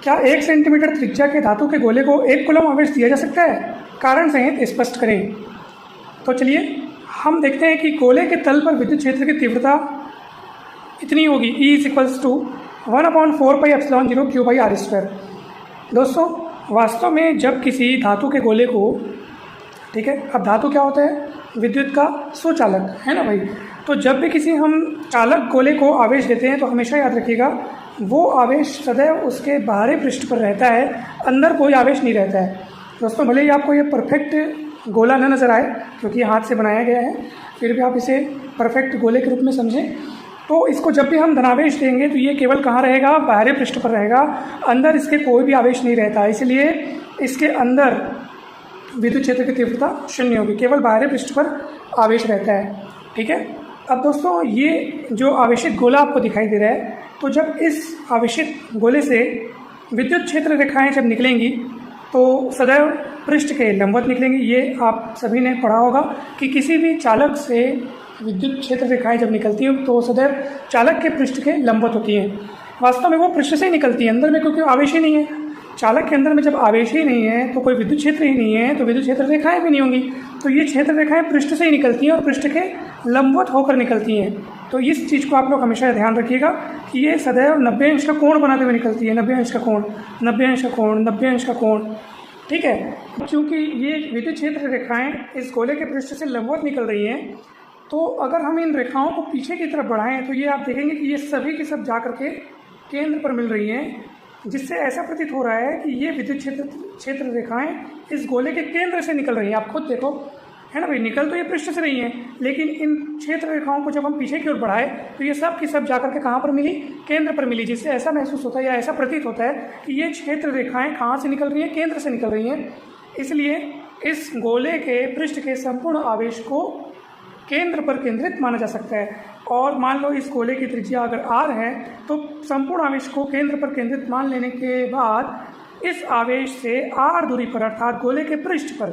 क्या 1 सेंटीमीटर त्रिज्या के धातु के गोले को 1 कूलम आवेश दिया जा सकता है? कारण सहित स्पष्ट करें। तो चलिए हम देखते हैं कि गोले के तल पर विद्युत क्षेत्र की तीव्रता इतनी होगी, E = 1/4πε0 Q/r²। दोस्तों वास्तव में जब किसी धातु के गोले को, ठीक है, अब धातु क्या होता है? विद्युत का सुचालक, है ना भाई। तो जब भी किसी हम चालक गोले को आवेश देते हैं तो हमेशा याद रखिएगा वो आवेश सदैव उसके बाहरी पृष्ठ पर रहता है, अंदर कोई आवेश नहीं रहता है। दोस्तों भले ही आपको ये परफेक्ट गोला न नज़र आए क्योंकि हाथ से बनाया गया है, फिर भी आप इसे परफेक्ट गोले के रूप में समझें। तो इसको जब भी हम धनावेश देंगे तो ये केवल कहाँ रहेगा? बाहरी पृष्ठ पर रहेगा, अंदर इसके कोई भी आवेश नहीं रहता, इसलिए इसके अंदर विद्युत क्षेत्र की तीव्रता 0 होगी, केवल बाहरी पृष्ठ पर आवेश रहता है। ठीक है। अब दोस्तों ये जो आवेशित गोला आपको दिखाई दे रहा है, तो जब इस आवेशित गोले से विद्युत क्षेत्र रेखाएं जब निकलेंगी तो सदैव पृष्ठ के लंबवत निकलेंगी। ये आप सभी ने पढ़ा होगा कि किसी भी चालक से विद्युत क्षेत्र रेखाएं जब निकलती हैं तो सदैव चालक के पृष्ठ के लंबवत होती हैं। वास्तव में वो पृष्ठ से ही निकलती है, अंदर में क्योंकि आवेश ही नहीं है। चालक के अंदर में जब आवेश ही नहीं है तो कोई विद्युत क्षेत्र ही नहीं है, तो विद्युत क्षेत्र रेखाएं भी नहीं होंगी। तो ये क्षेत्र रेखाएं पृष्ठ से ही निकलती हैं और पृष्ठ के लंबवत होकर निकलती हैं। तो इस चीज़ को आप लोग हमेशा ध्यान रखिएगा कि ये सदैव 90 अंश का कोण बनाते हुए निकलती है। 90 अंश का कोण, 90 अंश का कोण, 90 अंश का कोण। ठीक है। क्योंकि ये विद्युत क्षेत्र रेखाएं इस गोले के पृष्ठ से लंबवत निकल रही हैं, तो अगर हम इन रेखाओं को पीछे की तरफ बढ़ाएं तो ये आप देखेंगे कि ये सभी के सब जा करके केंद्र पर मिल रही हैं, जिससे ऐसा प्रतीत हो रहा है कि ये विद्युत क्षेत्र रेखाएं इस गोले के केंद्र से निकल रही हैं। आप खुद देखो, है ना भाई, निकल तो ये पृष्ठ से रही हैं, लेकिन इन क्षेत्र रेखाओं को जब हम पीछे की ओर बढ़ाए तो ये सब की सब जाकर के कहाँ पर मिली? केंद्र पर मिली, जिससे ऐसा महसूस होता है या ऐसा प्रतीत होता है कि ये क्षेत्र रेखाएं कहाँ से निकल रही हैं? केंद्र से निकल रही हैं। इसलिए इस गोले के पृष्ठ के संपूर्ण आवेश को केंद्र पर केंद्रित माना जा सकता है। और मान लो इस गोले की त्रिज्या अगर r है तो संपूर्ण आवेश को केंद्र पर केंद्रित मान लेने के बाद इस आवेश से r दूरी पर अर्थात गोले के पृष्ठ पर,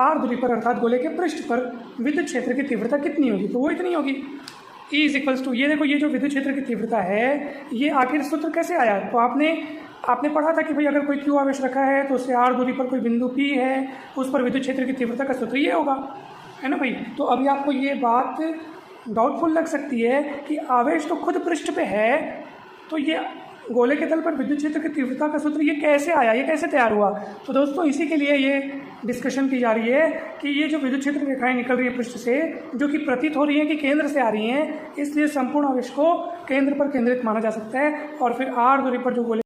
r दूरी पर अर्थात गोले के पृष्ठ पर विद्युत क्षेत्र की तीव्रता कितनी होगी? तो वो इतनी होगी। E = ये देखो, ये जो विद्युत क्षेत्र की तीव्रता है ये आखिर सूत्र कैसे आया? तो आपने पढ़ा था कि भाई अगर कोई Q आवेश रखा है तो उससे r दूरी पर कोई बिंदु P है, उस पर विद्युत क्षेत्र की तीव्रता का सूत्र ये होगा, है ना भाई। तो अभी आपको ये बात डाउटफुल लग सकती है कि आवेश तो खुद पृष्ठ पे है, तो ये गोले के तल पर विद्युत क्षेत्र की तीव्रता का सूत्र ये कैसे आया, ये कैसे तैयार हुआ? तो दोस्तों इसी के लिए ये डिस्कशन की जा रही है कि ये जो विद्युत क्षेत्र रेखाएं निकल रही है पृष्ठ से, जो कि प्रतीत हो रही हैं कि केंद्र से आ रही हैं, इसलिए संपूर्ण आवेश को केंद्र पर केंद्रित माना जा सकता है। और फिर r दूरी पर जो गोले